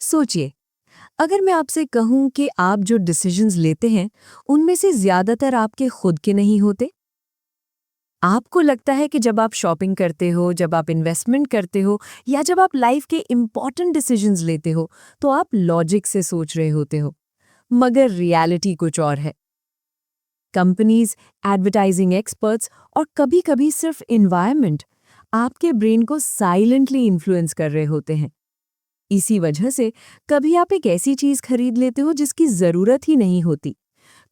सोचिए, अगर मैं आपसे कहूं कि आप जो डिसीजंस लेते हैं उनमें से ज्यादातर आपके खुद के नहीं होते। आपको लगता है कि जब आप शॉपिंग करते हो, जब आप इन्वेस्टमेंट करते हो या जब आप लाइफ के इंपॉर्टेंट डिसीजंस लेते हो तो आप लॉजिक से सोच रहे होते हो, मगर रियलिटी कुछ और है। कंपनीज, एडवर्टाइजिंग एक्सपर्ट्स और कभी-कभी सिर्फ एनवायरनमेंट आपके ब्रेन को साइलेंटली इन्फ्लुएंस कर रहे होते हैं। इसी वजह से कभी आप एक ऐसी चीज खरीद लेते हो जिसकी जरूरत ही नहीं होती,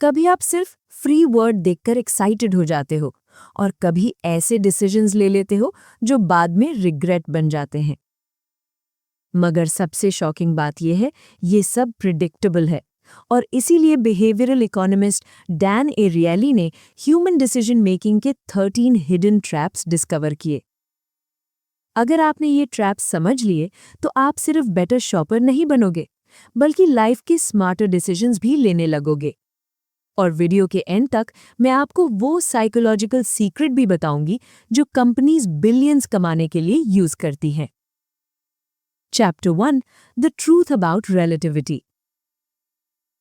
कभी आप सिर्फ फ्री वर्ड देखकर एक्साइटेड हो जाते हो और कभी ऐसे डिसीजंस ले लेते हो जो बाद में रिग्रेट बन जाते हैं। मगर सबसे शॉकिंग बात यह है, ये सब प्रिडिक्टेबल है और इसीलिए बिहेवियरल इकोनॉमिस्ट डैन एरियली ने ह्यूमन डिसीजन मेकिंग के 13 हिडन ट्रैप्स डिस्कवर किए। अगर आपने ये ट्रैप्स समझ लिए तो आप सिर्फ बेटर शॉपर नहीं बनोगे, बल्कि लाइफ के स्मार्टर डिसीजंस भी लेने लगोगे। और वीडियो के एंड तक मैं आपको वो साइकोलॉजिकल सीक्रेट भी बताऊंगी जो कंपनीज बिलियंस कमाने के लिए यूज करती हैं। Chapter 1, the truth about relativity.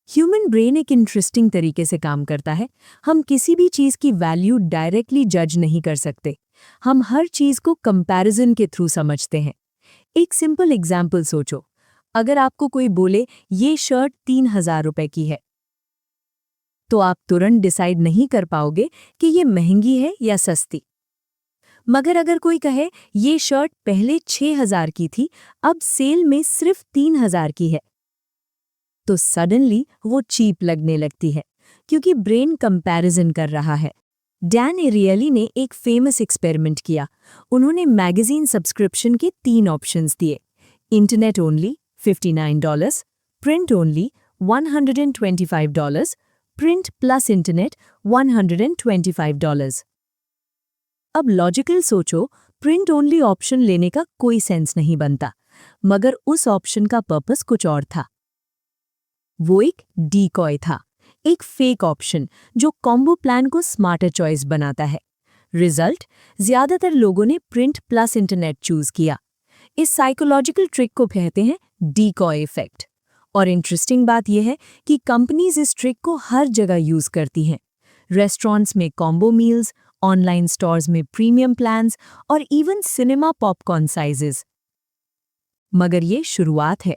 Human brain एक इंटरेस्टिंग तरीके से काम करता है। हम किसी भी चीज की वैल्यू डायरेक्टली जज नहीं कर सकते, हम हर चीज को कंपैरिजन के थ्रू समझते हैं। एक सिंपल एग्जाम्पल सोचो, अगर आपको कोई बोले ये शर्ट 3,000 रुपए की है, तो आप तुरंत डिसाइड नहीं कर पाओगे कि ये महंगी है या सस्ती। मगर अगर कोई कहे ये शर्ट पहले 6,000 की थी, अब सेल में सिर्फ 3,000 की है, तो सडनली वो चीप लगने लगती है, क्योंकि ब्रेन कंपैरिजन कर रहा है। डैन एरियली ने एक फेमस एक्सपेरिमेंट किया। उन्होंने मैगजीन सब्सक्रिप्शन के 3 ऑप्शंस दिए: internet only $59, print only $125, print plus internet $125। अब लॉजिकल सोचो, प्रिंट ओनली ऑप्शन लेने का कोई सेंस नहीं बनता, मगर उस ऑप्शन का पर्पस कुछ और था। वो एक डीकॉय था, एक फेक ऑप्शन जो कॉम्बो प्लान को स्मार्टर चॉइस बनाता है। रिजल्ट, ज्यादातर लोगों ने प्रिंट प्लस इंटरनेट चूज किया। इस साइकोलॉजिकल ट्रिक को कहते हैं डीकॉय इफेक्ट। और इंटरेस्टिंग बात यह है कि कंपनीज इस ट्रिक को हर जगह यूज करती हैं। रेस्टोरेंट्स में कॉम्बो मील्स, ऑनलाइन स्टोर्स में प्रीमियम प्लान्स और इवन सिनेमा पॉपकॉर्न साइजेस। मगर ये शुरुआत है।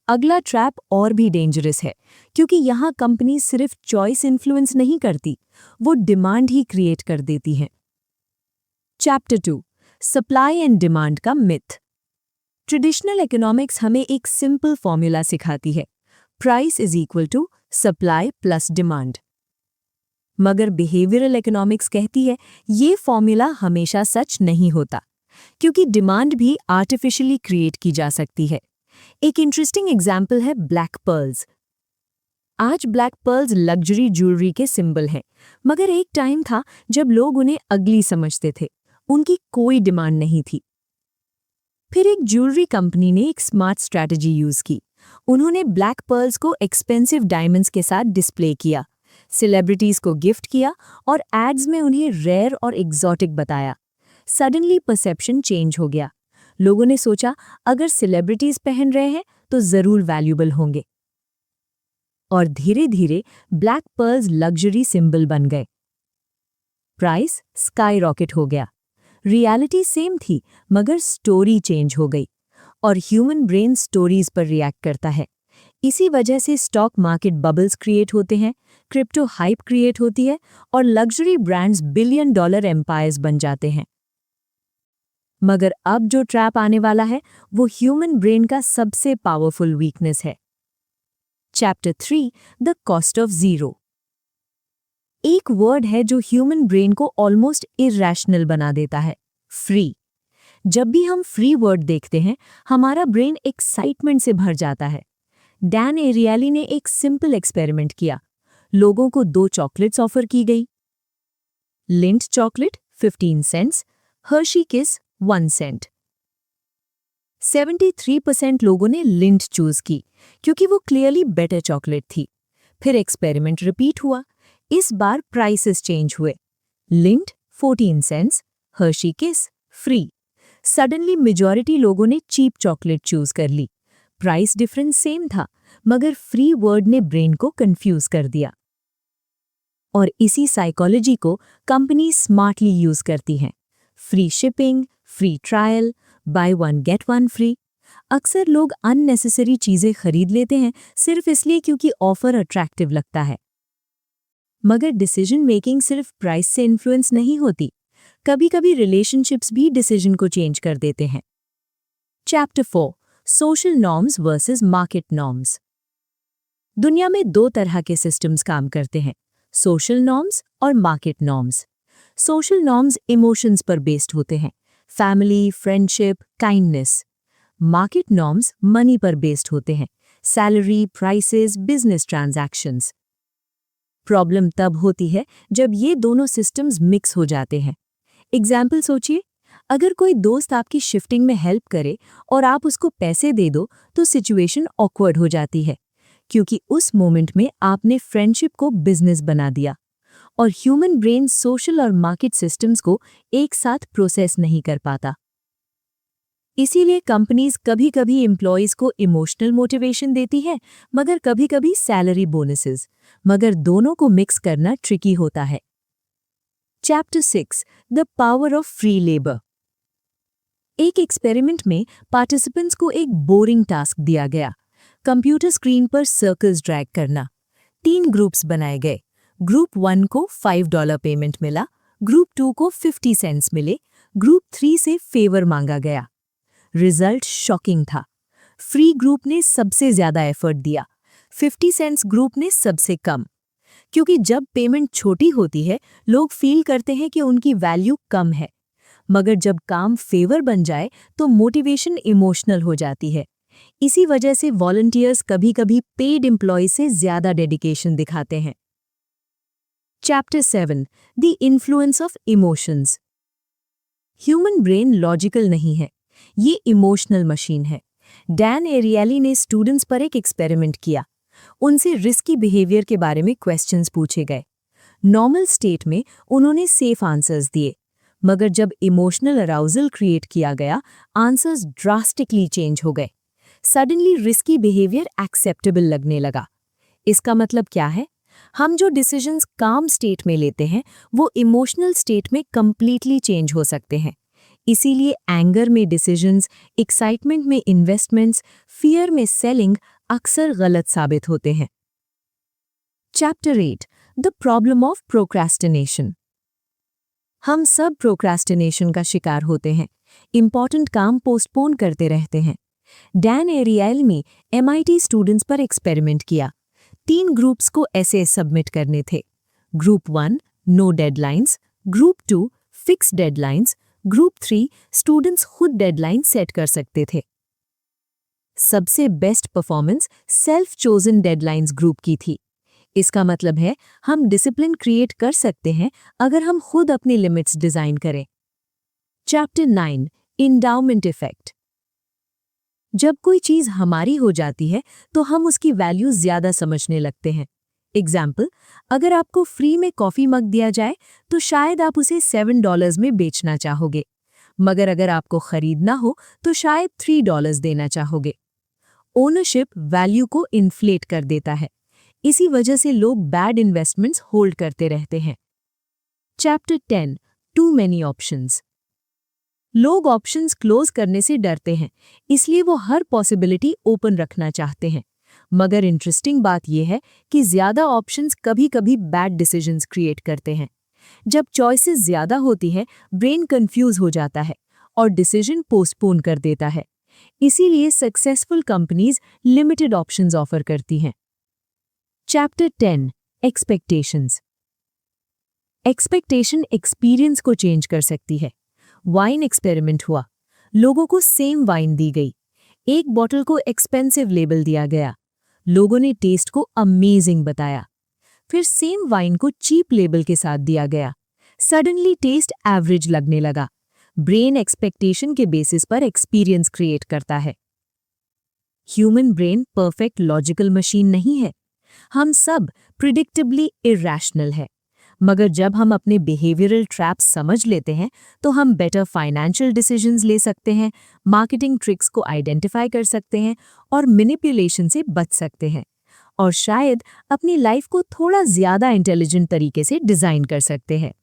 अगला ट्रैप और भी डेंजरस है, क्योंकि यहाँ कंपनी सिर्फ चॉइस इन्फ्लुएंस नहीं करती, वो डिमांड ही क्रिएट कर देती हैं। चैप्टर 2, सप्लाई एंड डिमांड का मिथ। ट्रेडिशनल इकोनॉमिक्स हमें एक सिंपल फॉर्मूला सिखाती है: price is equal to supply plus demand. मगर बिहेवियरल इकोनॉमिक्स कहती है ये फॉर्मूला हमेशा सच नहीं होता, क्योंकि डिमांड भी आर्टिफिशियली क्रिएट की जा सकती है। एक इंटरेस्टिंग एग्जाम्पल है ब्लैक पर्ल्स। आज ब्लैक पर्ल्स लग्जरी ज्वेलरी के सिंबल हैं, मगर एक टाइम था जब लोग उन्हें अगली समझते थे, उनकी कोई डिमांड नहीं थी। फिर एक ज्वेलरी कंपनी ने एक स्मार्ट स्ट्रैटेजी यूज की। उन्होंने ब्लैक पर्ल्स को एक्सपेंसिव डायमंड्स के साथ डिस्प्ले किया, सेलिब्रिटीज को गिफ्ट किया और एड्स में उन्हें रेयर और एग्जॉटिक बताया। सडनली परसेप्शन चेंज हो गया। लोगों ने सोचा अगर सेलिब्रिटीज पहन रहे हैं तो जरूर वैल्यूएबल होंगे। और धीरे धीरे ब्लैक पर्ल्स लग्जरी सिंबल बन गए। प्राइस स्काई रॉकेट हो गया। रियलिटी सेम थी, मगर स्टोरी चेंज हो गई। और ह्यूमन ब्रेन स्टोरीज पर रिएक्ट करता है। इसी वजह से स्टॉक मार्केट बबल्स क्रिएट होते हैं, क्रिप्टो हाइप क्रिएट होती है और लग्जरी ब्रांड्स $1 बिलियन एम्पायर्स बन जाते हैं। मगर अब जो ट्रैप आने वाला है वो ह्यूमन ब्रेन का सबसे पावरफुल वीकनेस है। Chapter 3, the cost of zero. एक वर्ड है जो ह्यूमन ब्रेन को ऑलमोस्ट इरैशनल बना देता है: फ्री। जब भी हम फ्री वर्ड देखते हैं हमारा ब्रेन एक्साइटमेंट से भर जाता है। डैन एरियली ने एक सिंपल एक्सपेरिमेंट किया। लोगों को 2 चॉकलेट्स ऑफर की गई। लिंट चॉकलेट 15 सेंट्स, हर्शी किस 1 सेंट। 73% लोगों ने लिंट चूज की, क्योंकि वो क्लियरली बेटर चॉकलेट थी। फिर एक्सपेरिमेंट रिपीट हुआ। इस बार प्राइसेस चेंज हुए। लिंट 14 सेंट्स, हर्शी किस फ्री। सडनली मेजॉरिटी लोगों ने चीप चॉकलेट चूज कर ली। प्राइस डिफरेंस सेम था, मगर फ्री वर्ड ने ब्रेन को कंफ्यूज कर दिया। और इसी साइकोलॉजी को कंपनी स्मार्टली यूज करती हैं। Free shipping, free trial, by one get one free. अक्सर लोग अननेसेसरी चीजें खरीद लेते हैं सिर्फ इसलिए क्योंकि ऑफर अट्रैक्टिव लगता है। मगर डिसीजन मेकिंग सिर्फ प्राइस से इन्फ्लुएंस नहीं होती, कभी कभी रिलेशनशिप्स भी डिसीजन को चेंज कर देते हैं। Chapter 4, social norms versus market norms. दुनिया में दो तरह के सिस्टम्स काम करते हैं, सोशल नॉर्म्स और market norms. Social norms emotions पर बेस्ड होते हैं, family, friendship, kindness. Market norms money पर बेस्ड होते हैं, salary, prices, business transactions. Problem तब होती है जब ये दोनों सिस्टम्स मिक्स हो जाते हैं। एग्जाम्पल सोचिए, अगर कोई दोस्त आपकी शिफ्टिंग में हेल्प करे और आप उसको पैसे दे दो तो सिचुएशन ऑकवर्ड हो जाती है, क्योंकि उस मोमेंट में आपने फ्रेंडशिप को बिजनेस बना दिया। और ह्यूमन ब्रेन सोशल और मार्केट सिस्टम्स को एक साथ प्रोसेस नहीं कर पाता। इसीलिए कंपनीज कभी कभी एम्प्लॉयज को इमोशनल मोटिवेशन देती है, मगर कभी कभी सैलरी बोनसेस, मगर दोनों को मिक्स करना ट्रिकी होता है। Chapter 6, the power of free labour. एक एक्सपेरिमेंट में पार्टिसिपेंट्स को एक बोरिंग टास्क दिया गया, कंप्यूटर स्क्रीन पर सर्कल्स ड्रैग करना। 3 ग्रुप्स बनाए गए। ग्रुप 1 को $5 पेमेंट मिला, ग्रुप 2 को 50 सेंट्स मिले, ग्रुप 3 से फेवर मांगा गया। रिजल्ट शॉकिंग था। फ्री ग्रुप ने सबसे ज्यादा एफर्ट दिया, 50 सेंट्स ग्रुप ने सबसे कम। क्योंकि जब पेमेंट छोटी होती है, लोग फील करते हैं कि उनकी वैल्यू कम है, मगर जब काम फेवर बन जाए तो मोटिवेशन इमोशनल हो जाती है। इसी वजह से वॉलंटियर्स कभी-कभी पेड एम्प्लॉय से ज्यादा डेडिकेशन दिखाते हैं। Chapter 7, the influence of emotions. Human brain logical नहीं है, ये इमोशनल मशीन है। डैन एरियली ने स्टूडेंट्स पर एक एक्सपेरिमेंट किया। उनसे रिस्की बिहेवियर के बारे में क्वेश्चंस पूछे गए। नॉर्मल स्टेट में उन्होंने सेफ आंसर्स दिए, मगर जब इमोशनल अराउजल क्रिएट किया गया, आंसर्स ड्रास्टिकली चेंज हो गए। सडनली रिस्की बिहेवियर एक्सेप्टेबल लगने लगा। इसका मतलब क्या है? हम जो डिसीजंस काम स्टेट में लेते हैं, वो इमोशनल स्टेट में कंप्लीटली चेंज हो सकते हैं। इसीलिए एंगर में डिसीजंस, एक्साइटमेंट में इन्वेस्टमेंट्स, फियर में सेलिंग अक्सर गलत साबित होते हैं। Chapter 8, the problem of procrastination. हम सब प्रोक्रेस्टिनेशन का शिकार होते हैं, इंपॉर्टेंट काम पोस्टपोन करते रहते हैं। डैन एरियल ने MIT स्टूडेंट्स पर एक्सपेरिमेंट किया। 3 ग्रुप्स को ऐसे सबमिट करने थे। Group 1 no deadlines, group 2 fix deadlines, group 3 students खुद डेडलाइन सेट कर सकते थे। सबसे best performance self chosen deadlines group की थी। इसका मतलब है हम डिसिप्लिन क्रिएट कर सकते हैं अगर हम खुद अपनी लिमिट्स डिजाइन करें। Chapter 9, endowment effect. जब कोई चीज हमारी हो जाती है तो हम उसकी वैल्यू ज्यादा समझने लगते हैं। एग्जाम्पल, अगर आपको फ्री में कॉफी मग दिया जाए तो शायद आप उसे $7 में बेचना चाहोगे, मगर अगर आपको खरीदना हो तो शायद $3 देना चाहोगे। ओनरशिप वैल्यू को इन्फ्लेट कर देता है। इसी वजह से लोग बैड इन्वेस्टमेंट्स होल्ड करते रहते हैं। Chapter 10, too many options. लोग ऑप्शंस क्लोज करने से डरते हैं, इसलिए वो हर पॉसिबिलिटी ओपन रखना चाहते हैं। मगर इंटरेस्टिंग बात यह है कि ज्यादा ऑप्शंस कभी-कभी बैड डिसीजंस क्रिएट करते हैं। जब चॉइसेस ज्यादा होती है, ब्रेन कंफ्यूज हो जाता है और डिसीजन पोस्टपोन कर देता है। इसीलिए successful companies limited options offer करती हैं। Chapter 10, expectations. एक्सपेक्टेशन एक्सपीरियंस को चेंज कर सकती है। वाइन एक्सपेरिमेंट हुआ, लोगों को सेम वाइन दी गई। एक बॉटल को एक्सपेंसिव लेबल दिया गया, लोगों ने टेस्ट को अमेजिंग बताया। फिर सेम वाइन को चीप लेबल के साथ दिया गया, सडनली टेस्ट एवरेज लगने लगा। ब्रेन एक्सपेक्टेशन के बेसिस पर एक्सपीरियंस क्रिएट करता है। Human brain perfect logical machine नहीं है, हम सब प्रिडिक्टेबली इरैशनल है। मगर जब हम अपने बिहेवियरल ट्रैप्स समझ लेते हैं तो हम बेटर फाइनेंशियल डिसीजंस ले सकते हैं, मार्केटिंग ट्रिक्स को आइडेंटिफाई कर सकते हैं और मैनिपुलेशन से बच सकते हैं और शायद अपनी लाइफ को थोड़ा ज्यादा इंटेलिजेंट तरीके से डिजाइन कर सकते हैं।